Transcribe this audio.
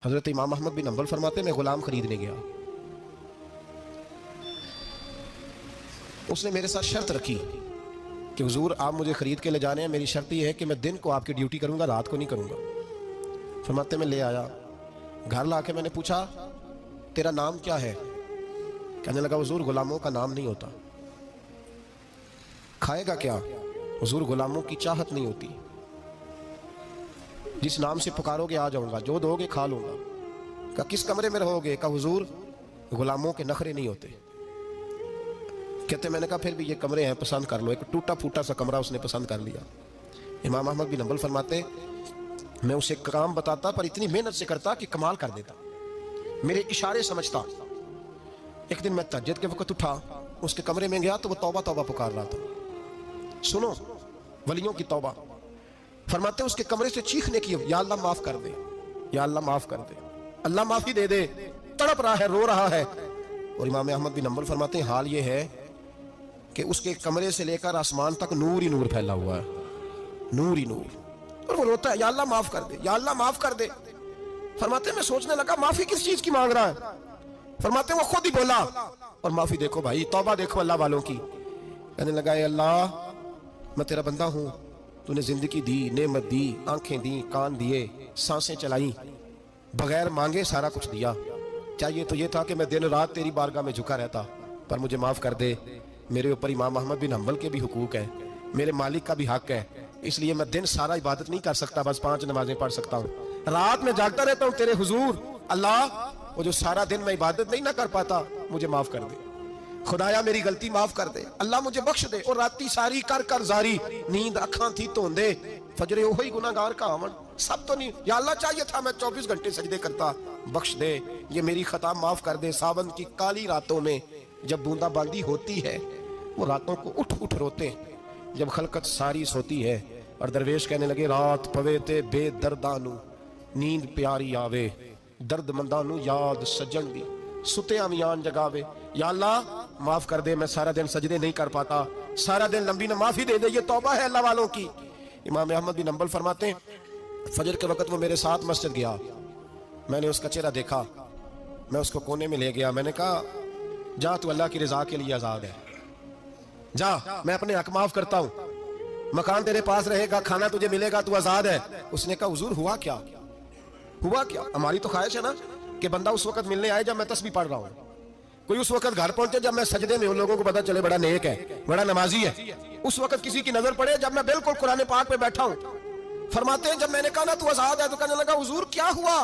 हजरत इमाम अहमद बिन हम्बल फरमाते मैं गुलाम खरीदने गया। उसने मेरे साथ शर्त रखी कि हुजूर आप मुझे खरीद के ले जाने हैं, मेरी शर्त यह है कि मैं दिन को आपकी ड्यूटी करूंगा, रात को नहीं करूंगा। फरमाते मैं ले आया, घर ला के मैंने पूछा तेरा नाम क्या है? कहने लगा हुजूर गुलामों का नाम नहीं होता। खाएगा क्या? हुजूर गुलामों की चाहत नहीं होती, जिस नाम से पुकारोगे आ जाऊंगा, जो दोगे खा लूंगा। कहा किस कमरे में रहोगे? कहा हुजूर गुलामों के नखरे नहीं होते। कहते मैंने कहा फिर भी ये कमरे हैं, पसंद कर लो। एक टूटा फूटा सा कमरा उसने पसंद कर लिया। इमाम अहमद बिन हम्बल फरमाते मैं उसे काम बताता पर इतनी मेहनत से करता कि कमाल कर देता, मेरे इशारे समझता। एक दिन मैं तहज्जुद के वक्त उठा, उसके कमरे में गया तो वो तौबा तौबा पुकार रहा था। सुनो वलियों की तौबा। फरमाते उसके कमरे से चीखने की, या अल्लाह माफ कर दे, या अल्लाह माफ कर दे, अल्लाह माफी दे दे। तड़प रहा है, रो रहा है। और इमाम अहमद बिन हम्बल फरमाते हाल ये है कि उसके कमरे से लेकर आसमान तक नूर ही नूर फैला हुआ है, नूर ही नूर। और वो रोता है, या अल्लाह माफ कर दे, या अल्लाह माफ कर दे। फरमाते मैं सोचने लगा माफी किस चीज की मांग रहा है। फरमाते वो खुद ही बोला, और माफी देखो भाई, तौबा देखो अल्लाह वालों की। कहने लगा अल्लाह मैं तेरा बंदा हूं, तूने जिंदगी दी, नेमत दी, आंखें दी, कान दिए, सांसें चलाई, बगैर मांगे सारा कुछ दिया। चाहिए तो ये था कि मैं दिन रात तेरी बारगाह में झुका रहता, पर मुझे माफ कर दे। मेरे ऊपर इमाम अहमद बिन हम्बल के भी हुकूक है, मेरे मालिक का भी हक है, इसलिए मैं दिन सारा इबादत नहीं कर सकता, बस 5 नमाजें पढ़ सकता हूँ। रात में जागता रहता हूँ तेरे हुजूर। अल्लाह वो जो सारा दिन मैं इबादत नहीं ना कर पाता, मुझे माफ कर दे। खुदाया मेरी गलती माफ कर दे, अल्लाह मुझे बख्श दे। और राती सारी कर कर जारी, नींद अखा थी धोंदे, फजरे ओही गुनाहगार का आवन। सब तो नहीं, या अल्लाह चाहिए था मैं 24 घंटे सजदे करता, बख्श दे, ये मेरी खता माफ कर दे। सावन की काली रातों में जब बूंदाबांदी होती है, वो रातों को उठ उठ रोते, जब खलकत सारी सोती है। और दरवेश कहने लगे रात पवे ते बेदर्दानू, नींद प्यारी आवे, दर्द मंदानू याद सजन दी, सुते अमियान जगावे। या अल्लाह माफ कर दे, मैं सारा दिन सजदे नहीं कर पाता, सारा दिन लंबी न माफी दे दे, ये तौबा है अल्लाह वालों की। इमाम अहमद बिन हम्बल फरमाते फजर के वक्त वो मेरे साथ मस्जिद गया, मैंने उसका चेहरा देखा, मैं उसको कोने में ले गया। मैंने कहा जा तू अल्लाह की रजा के लिए आजाद है, जा मैं अपने हक माफ करता हूँ, मकान तेरे पास रहेगा, खाना तुझे मिलेगा, तू आजाद है। उसने कहा हुजूर हुआ क्या, हुआ क्या? हमारी तो ख्वाहिश है ना कि बंदा उस वक्त मिलने आए जब मैं तस्बीह पढ़ रहा हूँ, कोई उस वक्त घर पहुंचे जब मैं सजदे में हूं, लोगों को पता चले बड़ा नेक है, बड़ा नमाजी है। उस वक्त किसी की नजर पड़े जब मैं बिल्कुल कुरान पाक पे बैठा हूं। फरमाते हैं जब मैंने कहा ना तू आजाद है, तो कहने लगा हुजूर क्या हुआ?